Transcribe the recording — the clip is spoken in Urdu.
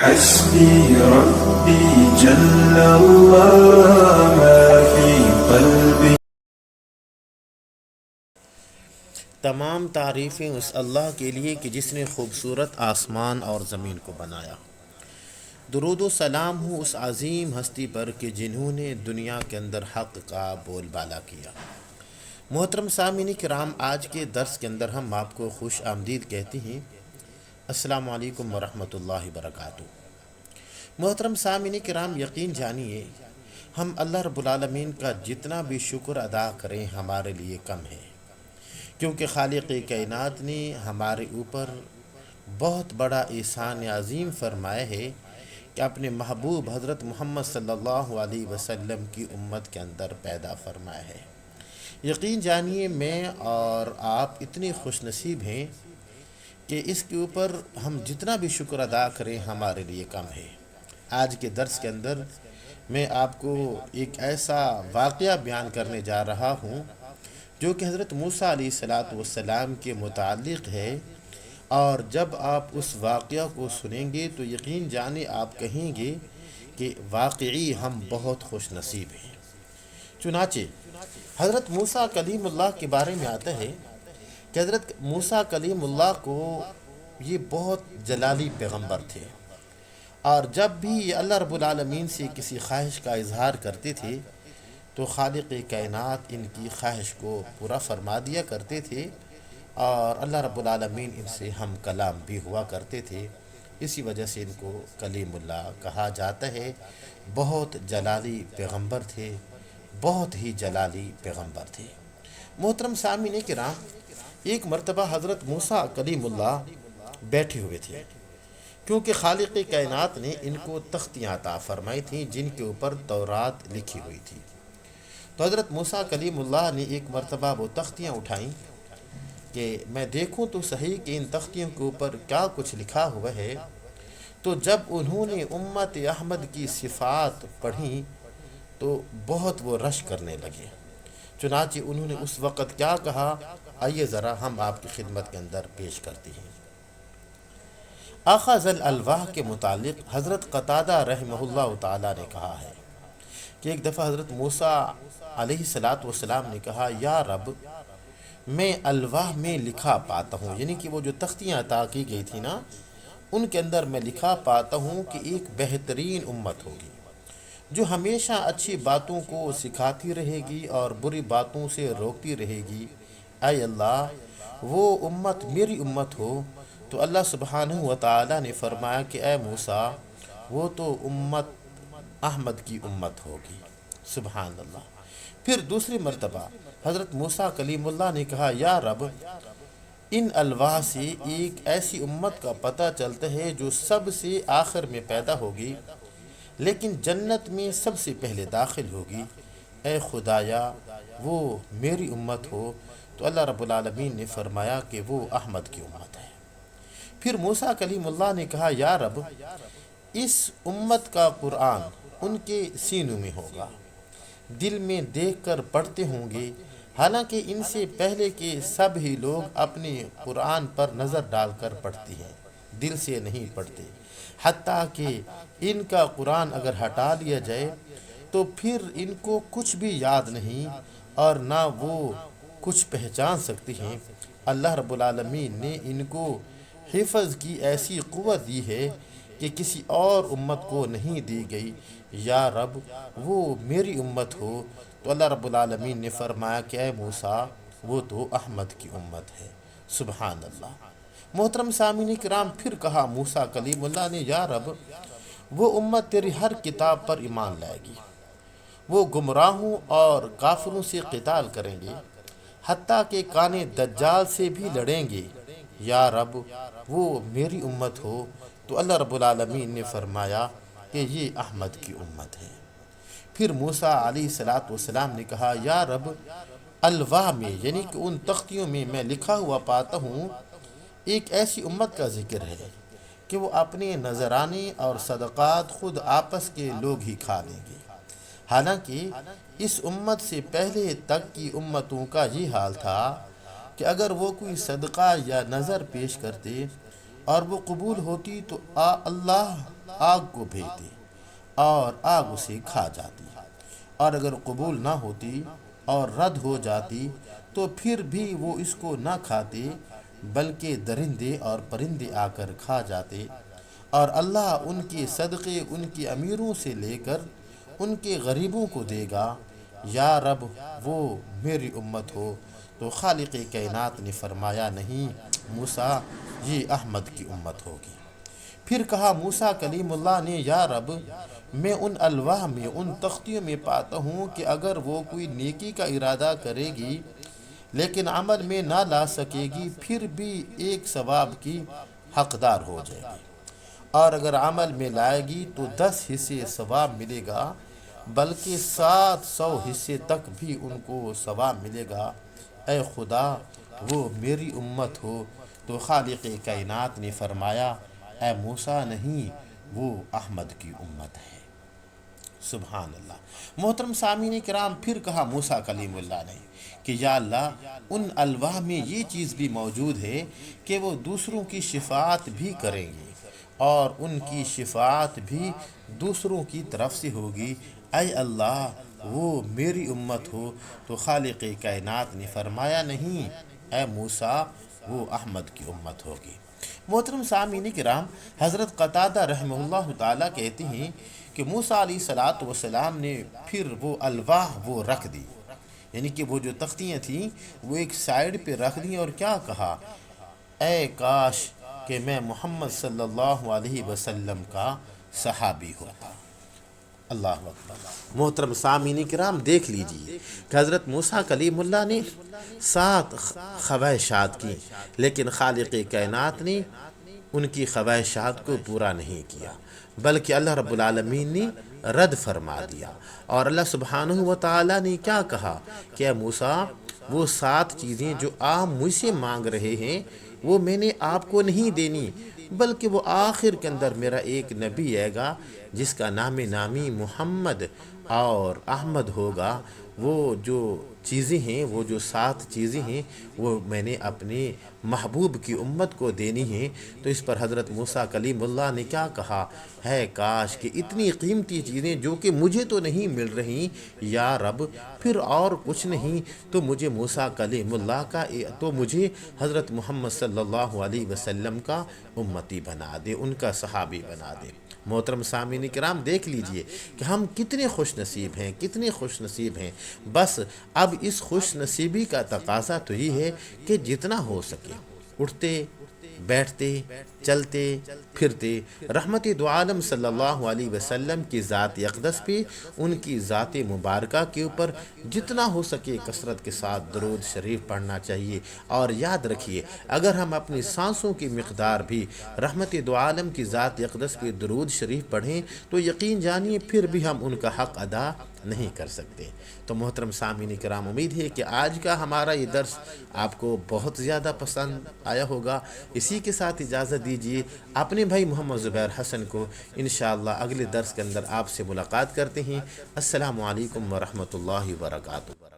حسبي ربي جل الله ما في قلبي. تمام تعریفیں اس اللہ کے لیے کہ جس نے خوبصورت آسمان اور زمین کو بنایا۔ درود و سلام ہو اس عظیم ہستی پر کہ جنہوں نے دنیا کے اندر حق کا بول بالا کیا۔ محترم سامعین کرام، آج کے درس کے اندر ہم آپ کو خوش آمدید کہتے ہیں۔ السلام علیکم ورحمۃ اللہ وبرکاتہ۔ محترم سامعین کرام، یقین جانیے ہم اللہ رب العالمین کا جتنا بھی شکر ادا کریں ہمارے لیے کم ہے، کیونکہ خالق کائنات نے ہمارے اوپر بہت بڑا احسان عظیم فرمایا ہے کہ اپنے محبوب حضرت محمد صلی اللہ علیہ وسلم کی امت کے اندر پیدا فرمایا ہے۔ یقین جانیے میں اور آپ اتنے خوش نصیب ہیں کہ اس کے اوپر ہم جتنا بھی شکر ادا کریں ہمارے لیے کم ہے۔ آج کے درس کے اندر میں آپ کو ایک ایسا واقعہ بیان کرنے جا رہا ہوں جو کہ حضرت موسیٰ علیہ السلام کے متعلق ہے، اور جب آپ اس واقعہ کو سنیں گے تو یقین جانے آپ کہیں گے کہ واقعی ہم بہت خوش نصیب ہیں۔ چنانچہ حضرت موسیٰ کلیم اللہ کے بارے میں آتا ہے کہ حضرت موسیٰ کلیم اللہ کو یہ بہت جلالی پیغمبر تھے، اور جب بھی یہ اللہ رب العالمین سے کسی خواہش کا اظہار کرتے تھے تو خالق کائنات ان کی خواہش کو پورا فرما دیا کرتے تھے، اور اللہ رب العالمین ان سے ہم کلام بھی ہوا کرتے تھے۔ اسی وجہ سے ان کو کلیم اللہ کہا جاتا ہے۔ بہت جلالی پیغمبر تھے، بہت ہی جلالی پیغمبر تھے۔ محترم سامعین کرام، ایک مرتبہ حضرت موسیٰ کلیم اللہ بیٹھے ہوئے تھے، کیونکہ خالق کائنات نے ان کو تختیاں عطا فرمائی تھیں جن کے اوپر تورات لکھی ہوئی تھی۔ تو حضرت موسیٰ کلیم اللہ نے ایک مرتبہ وہ تختیاں اٹھائیں کہ میں دیکھوں تو صحیح کہ ان تختیوں کے اوپر کیا کچھ لکھا ہوا ہے۔ تو جب انہوں نے امت احمد کی صفات پڑھیں تو بہت وہ رش کرنے لگے۔ چنانچہ انہوں نے اس وقت کیا کہا، آئیے ذرا ہم آپ کی خدمت کے اندر پیش کرتے ہیں۔ آقا ذل الواح کے متعلق حضرت قتادہ رحمہ اللہ تعالیٰ نے کہا ہے کہ ایک دفعہ حضرت موسیٰ علیہ السلام نے کہا، یا رب میں الواح میں لکھا پاتا ہوں، یعنی کہ وہ جو تختیاں عطا کی گئی تھی نا ان کے اندر میں لکھا پاتا ہوں کہ ایک بہترین امت ہوگی جو ہمیشہ اچھی باتوں کو سکھاتی رہے گی اور بری باتوں سے روکتی رہے گی۔ اے اللہ وہ امت میری امت ہو۔ تو اللہ سبحانہ و تعالیٰ نے فرمایا کہ اے موسیٰ وہ تو امت احمد کی امت ہوگی۔ سبحان اللہ۔ پھر دوسری مرتبہ حضرت موسیٰ کلیم اللہ نے کہا، یا رب ان الواح سے ایک ایسی امت کا پتہ چلتا ہے جو سب سے آخر میں پیدا ہوگی لیکن جنت میں سب سے پہلے داخل ہوگی۔ اے خدایا وہ میری امت ہو۔ تو اللہ رب العالمین نے فرمایا کہ وہ احمد کی امت ہے۔ پھر موسیٰ کلیم اللہ نے کہا، یا رب اس امت کا قرآن ان کے سینوں میں ہوگا، دل میں دیکھ کر پڑھتے ہوں گے، حالانکہ ان سے پہلے کے سب ہی لوگ اپنے قرآن پر نظر ڈال کر پڑھتے ہیں، دل سے نہیں پڑھتے، حتیٰ کہ ان کا قرآن اگر ہٹا لیا جائے تو پھر ان کو کچھ بھی یاد نہیں اور نہ وہ کچھ پہچان سکتے ہیں۔ اللہ رب العالمین نے ان کو حفظ کی ایسی قوت دی ہے کہ کسی اور امت کو نہیں دی گئی۔ یا رب وہ میری امت ہو۔ تو اللہ رب العالمین نے فرمایا کہ اے موسیٰ وہ تو احمد کی امت ہے۔ سبحان اللہ۔ محترم سامعین کرام، پھر کہا موسیٰ کلیم اللہ نے، یا رب وہ امت تیری ہر کتاب پر ایمان لائے گی، وہ گمراہوں اور کافروں سے قتال کریں گے، حتیٰ کہ کانے دجال سے بھی لڑیں گے۔ یا رب وہ میری امت ہو۔ تو اللہ رب العالمین نے فرمایا کہ یہ احمد کی امت ہے۔ پھر موسیٰ علیہ السلام نے کہا، یا رب الواح میں یعنی کہ ان تختیوں میں لکھا ہوا پاتا ہوں ایک ایسی امت کا ذکر ہے کہ وہ اپنے نذرانے اور صدقات خود آپس کے لوگ ہی کھا لیں گے، حالانکہ اس امت سے پہلے تک کی امتوں کا یہ حال تھا کہ اگر وہ کوئی صدقہ یا نظر پیش کرتے اور وہ قبول ہوتی تو اللہ آگ کو بھیجتے اور آگ اسے کھا جاتی، اور اگر قبول نہ ہوتی اور رد ہو جاتی تو پھر بھی وہ اس کو نہ کھاتے بلکہ درندے اور پرندے آ کر کھا جاتے، اور اللہ ان کے صدقے ان کے امیروں سے لے کر ان کے غریبوں کو دے گا۔ یا رب وہ میری امت ہو، تو خالق کائنات نے فرمایا نہیں موسیٰ، یہ احمد کی امت ہوگی۔ پھر کہا موسیٰ کلیم اللہ نے، یا رب میں ان الواح میں ان تختیوں میں پاتا ہوں کہ اگر وہ کوئی نیکی کا ارادہ کرے گی لیکن عمل میں نہ لا سکے گی پھر بھی ایک ثواب کی حقدار ہو جائے گی، اور اگر عمل میں لائے گی تو 10 حصے ثواب ملے گا بلکہ 700 حصے تک بھی ان کو ثواب ملے گا۔ اے خدا وہ میری امت ہو، تو خالق کائنات نے فرمایا اے موسیٰ نہیں، وہ احمد کی امت ہے۔ سبحان اللہ۔ محترم سامعین کرام، پھر کہا موسیٰ کلیم اللہ نے کہ یا اللہ ان الواح میں یہ چیز بھی موجود ہے کہ وہ دوسروں کی شفاعت بھی کریں گے اور ان کی شفاعت بھی دوسروں کی طرف سے ہوگی۔ اے اللہ وہ میری امت ہو، تو خالق کائنات نے فرمایا نہیں اے موسیٰ، وہ احمد کی امت ہوگی۔ محترم سامعین کرام، حضرت قتادہ رحمہ اللہ تعالیٰ کہتے ہیں کہ موسیٰ علیہ السلام نے پھر وہ الواح وہ رکھ دی، یعنی کہ وہ جو تختیاں تھیں وہ ایک سائیڈ پہ رکھ دیں، اور کیا کہا، اے کاش کہ میں محمد صلی اللہ علیہ وسلم کا صحابی ہوتا۔ اللہ اکبر۔ محترم سامعین کرام دیکھ لیجئے کہ حضرت موسیٰ کلیم اللہ نے 7 خواہشات کی، لیکن خالق کائنات نے ان کی خواہشات کو پورا نہیں کیا بلکہ اللہ رب العالمین نے رد فرما دیا، اور اللہ سبحانہ و تعالیٰ نے کیا کہا کہ اے موسیٰ وہ 7 چیزیں جو آپ مجھ سے مانگ رہے ہیں وہ میں نے آپ کو نہیں دینی، بلکہ وہ آخر کے اندر میرا ایک نبی آئے گا جس کا نامی محمد اور احمد ہوگا، وہ جو چیزیں ہیں، وہ جو 7 چیزیں ہیں وہ میں نے اپنے محبوب کی امت کو دینی ہیں۔ تو اس پر حضرت موسیٰ کلیم اللہ نے کیا کہا، ہے کاش کہ اتنی قیمتی چیزیں جو کہ مجھے تو نہیں مل رہی، یا رب پھر اور کچھ نہیں تو مجھے موسیٰ کلیم اللہ کا، تو مجھے حضرت محمد صلی اللہ علیہ وسلم کا امتی بنا دے، ان کا صحابی بنا دے۔ محترم سامعین کرام دیکھ لیجئے کہ ہم کتنے خوش نصیب ہیں، کتنے خوش نصیب ہیں۔ بس اب اس خوش نصیبی کا تقاضا تو یہ ہے کہ جتنا ہو سکے اٹھتے بیٹھتے چلتے پھرتے رحمت دو عالم صلی اللہ علیہ وسلم کی ذات اقدس پہ، ان کی ذات مبارکہ کے اوپر جتنا ہو سکے کثرت کے ساتھ درود شریف پڑھنا چاہیے۔ اور یاد رکھیے اگر ہم اپنی سانسوں کی مقدار بھی رحمت دو عالم کی ذات اقدس پہ درود شریف پڑھیں تو یقین جانیے پھر بھی ہم ان کا حق ادا نہیں کر سکتے۔ تو محترم سامعین کرام، امید ہے کہ آج کا ہمارا یہ درس آپ کو بہت زیادہ پسند آیا ہوگا۔ اسی کے ساتھ اجازت دیجیے، اپنے بھائی محمد زبیر حسن کو انشاءاللہ اگلے درس کے اندر آپ سے ملاقات کرتے ہیں۔ السلام علیکم ورحمۃ اللہ وبرکاتہ۔